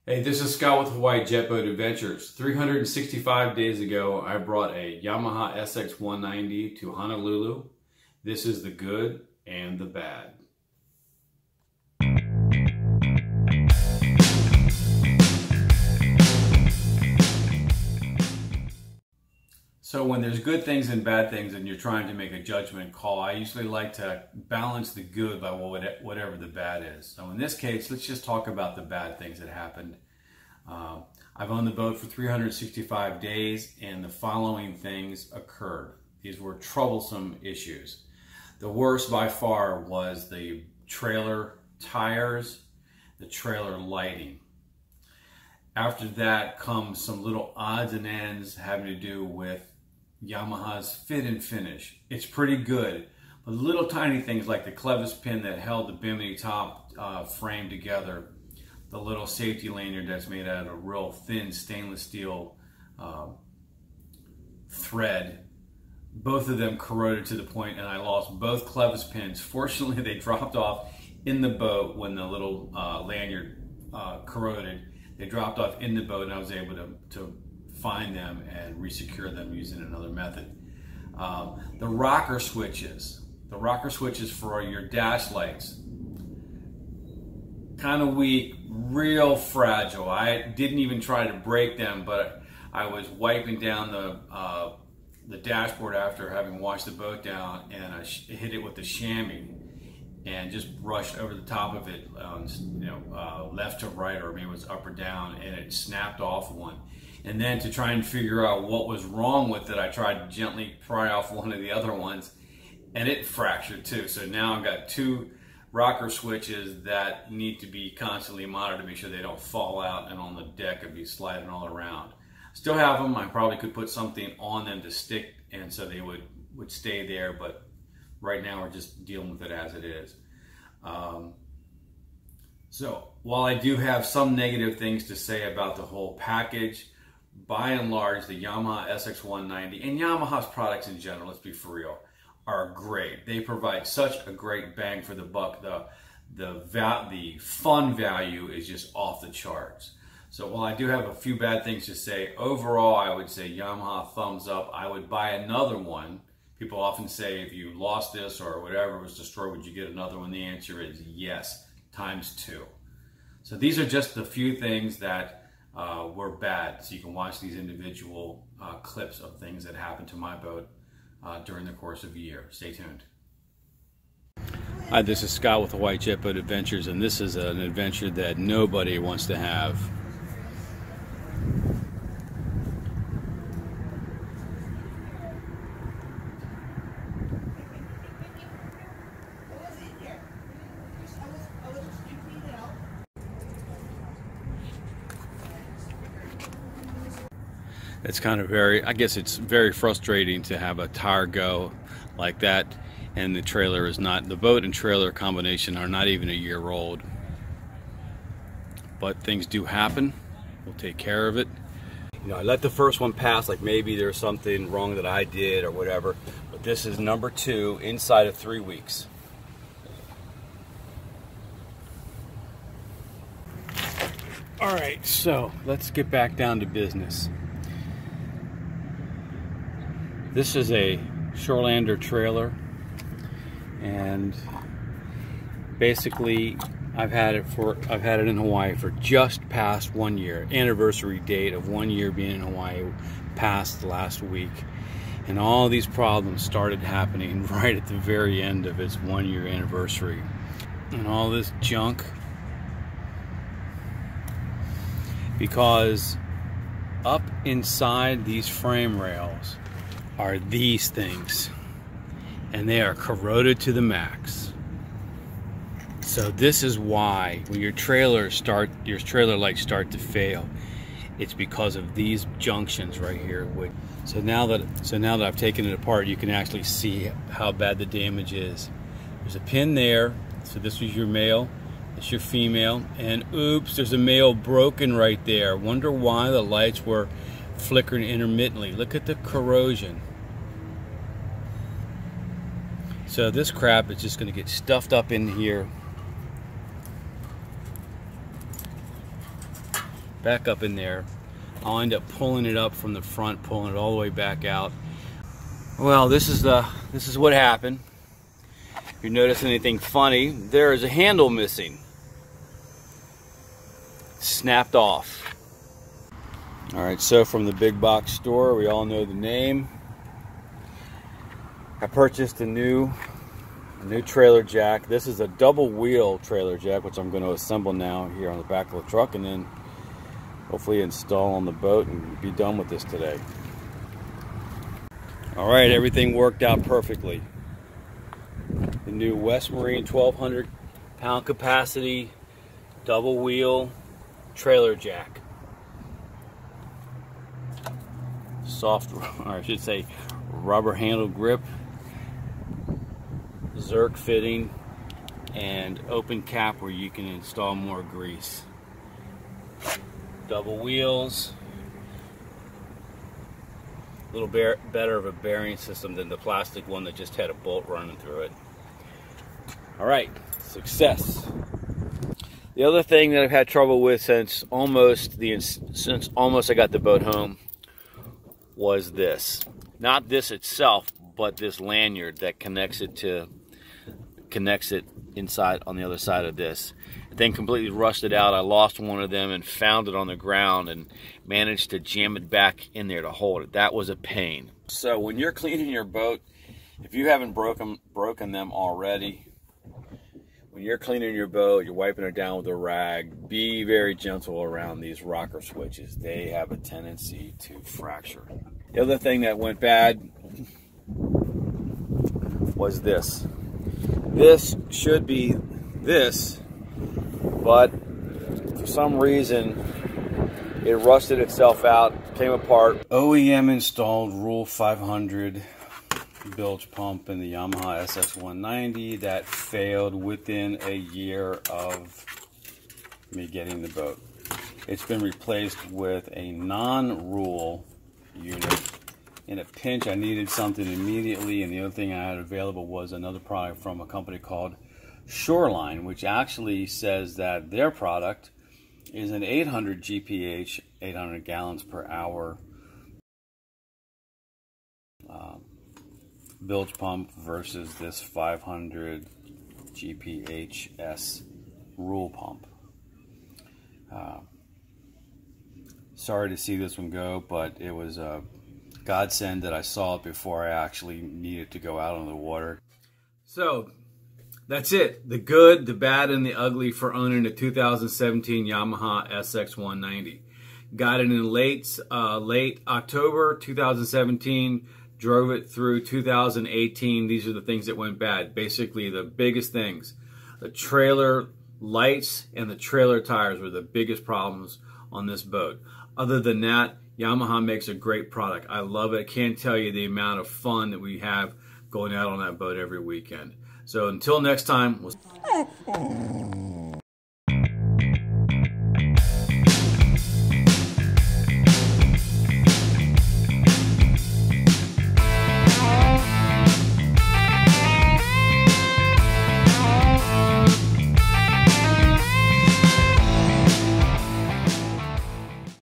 Hey, this is Scott with Hawaii Jet Boat Adventures. 365 days ago, I brought a Yamaha SX190 to Honolulu. This is the good and the bad. So when there's good things and bad things and you're trying to make a judgment call, I usually like to balance the good by whatever the bad is. So in this case, let's just talk about the bad things that happened. I've owned the boat for 365 days and the following things occurred. These were troublesome issues. The worst by far was the trailer tires, the trailer lighting. After that comes some little odds and ends having to do with Yamaha's fit and finish. It's pretty good, but little tiny things like the clevis pin that held the bimini top frame together, the little safety lanyard that's made out of a real thin stainless steel thread, both of them corroded to the point and I lost both clevis pins. Fortunately, they dropped off in the boat when the little lanyard corroded. They dropped off in the boat and I was able to find them and resecure them using another method. The rocker switches for your dash lights, kind of weak, real fragile. I didn't even try to break them, but I was wiping down the dashboard after having washed the boat down, and I hit it with the chamois and just brushed over the top of it, left to right, or maybe it was up or down, and it snapped off one. And then to try and figure out what was wrong with it, I tried to gently pry off one of the other ones, and it fractured too. So now I've got two rocker switches that need to be constantly monitored to make sure they don't fall out and on the deck and be sliding all around. Still have them. I probably could put something on them to stick and so they would stay there, but right now we're just dealing with it as it is. So while I do have some negative things to say about the whole package, by and large, the Yamaha SX190 and Yamaha's products in general, let's be for real, are great. They provide such a great bang for the buck. The fun value is just off the charts. So while I do have a few bad things to say, overall I would say Yamaha thumbs up. I would buy another one. People often say, if you lost this or whatever was destroyed, would you get another one? The answer is yes, ×2. So these are just a few things that were bad. So you can watch these individual clips of things that happened to my boat during the course of a year. Stay tuned. Hi, this is Scott with Hawaii Jet Boat Adventures, and this is an adventure that nobody wants to have. It's kind of I guess it's very frustrating to have a tire go like that and the trailer is not, the boat and trailer combination are not even a year old. But things do happen. We'll take care of it. You know, I let the first one pass, like maybe there's something wrong that I did or whatever, but this is number 2 inside of 3 weeks. All right, so let's get back down to business. This is a Shorelandr trailer, and basically I've had it in Hawaii for just past 1 year. Anniversary date of 1 year being in Hawaii passed last week, and all these problems started happening right at the very end of its 1 year anniversary. And all this junk, because up inside these frame rails are these things, and they are corroded to the max. So this is why when your trailer lights start to fail, it's because of these junctions right here. So now that I've taken it apart, you can actually see how bad the damage is. There's a pin there, so this was your male, it's your female, and oops, there's a male broken right there. Wonder why the lights were flickering intermittently. Look at the corrosion. So this crap is just going to get stuffed up in here back up in there. I'll end up pulling it up from the front, pulling it all the way back out. Well, this is what happened. If you notice anything funny, there is a handle missing. Snapped off. All right, so from the big box store, we all know the name. I purchased a new trailer jack. This is a double wheel trailer jack, which I'm going to assemble now here on the back of the truck, and then hopefully install on the boat and be done with this today. All right, everything worked out perfectly. The new West Marine 1200 pound capacity double wheel trailer jack. Soft, or I should say rubber handle grip, Zerk fitting, and open cap where you can install more grease. Double wheels, a little better of a bearing system than the plastic one that just had a bolt running through it. All right, success. The other thing that I've had trouble with since almost I got the boat home was this. Not this itself, but this lanyard that connects it inside on the other side of this. The thing completely rusted out. I lost one of them and found it on the ground and managed to jam it back in there to hold it. That was a pain. So when you're cleaning your boat, if you haven't broken them already, when you're cleaning your boat, you're wiping it down with a rag, be very gentle around these rocker switches. They have a tendency to fracture. The other thing that went bad was this. This should be this, but for some reason it rusted itself out, came apart. OEM installed Rule 500 bilge pump in the Yamaha SX190 that failed within a year of me getting the boat. It's been replaced with a non-rule unit. In a pinch, I needed something immediately, and the other thing I had available was another product from a company called Shorelandr, which actually says that their product is an 800 GPH, 800 gallons per hour bilge pump versus this 500 GPHS rule pump. Sorry to see this one go, but it was a godsend that I saw it before I actually needed to go out on the water. So that's it. The good, the bad, and the ugly for owning a 2017 Yamaha SX190. Got it in late October 2017. Drove it through 2018. These are the things that went bad. Basically, the biggest things. The trailer lights and the trailer tires were the biggest problems on this boat. Other than that, Yamaha makes a great product. I love it. I can't tell you the amount of fun that we have going out on that boat every weekend. So until next time.